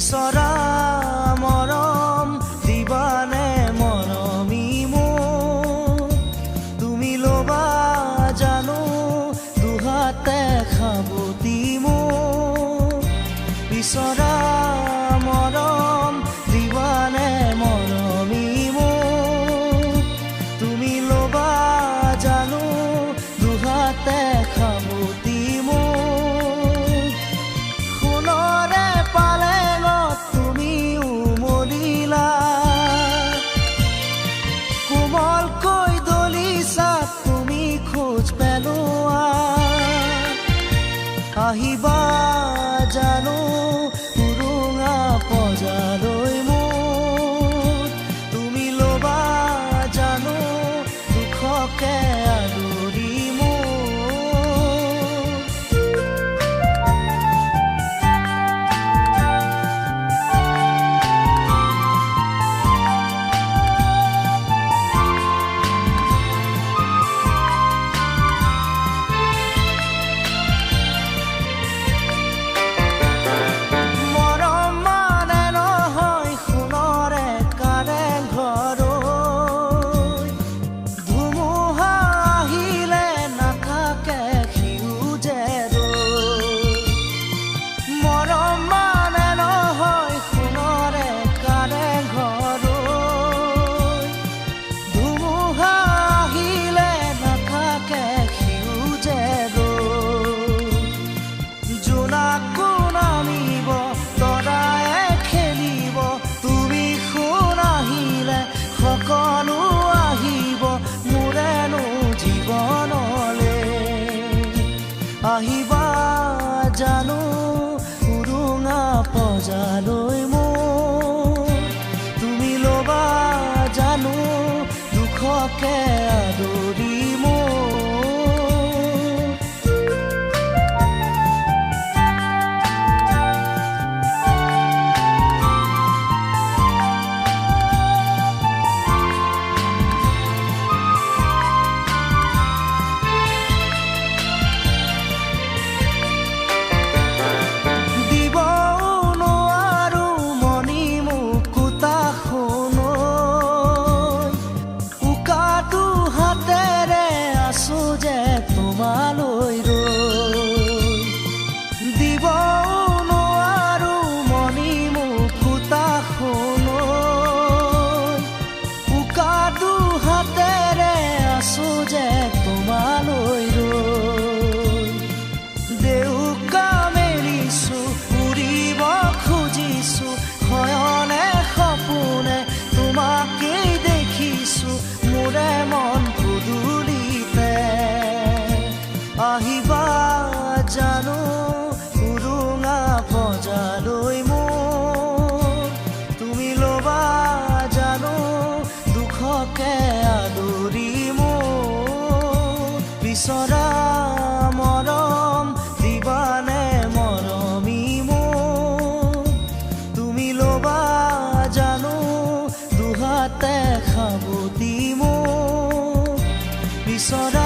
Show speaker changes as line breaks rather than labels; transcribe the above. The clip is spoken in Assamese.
বিচৰা মৰম দিবানে মৰমী মোক তুমি ল'বা জানো দুহাতে খাবতি মোক বিচৰা মৰম দিবানে মৰমী মোক তুমি ল'বা জানো দুহাতে খাবতি আহিবা জানো উৰুঙা পজালৈ মোৰ তুমি ল'বা জানো দুখকে আদৰি আহিবা জানো উৰুঙা পজালৈ মোৰ তুমি ল'বা জানো দুখকে আদৰি তোমালৈ দিব নোৱাৰো মনি মুকুতা উকাটো হাতেৰে আছো যে তোমালৈ দেউকা মেলিছো উৰিব খুজিছো শয়নে সপোনে তোমাকেই দেখিছো মোৰে মন পদূলিতে আহিবা জানো উৰুঙা পজালৈ মোৰ তুমি ল'বা জানো দুখকে আদৰি মোক বিচৰা মৰম দিবানে মৰমী মোক তুমি ল'বা জানো দুহাতে খাবতি মোক বিচৰা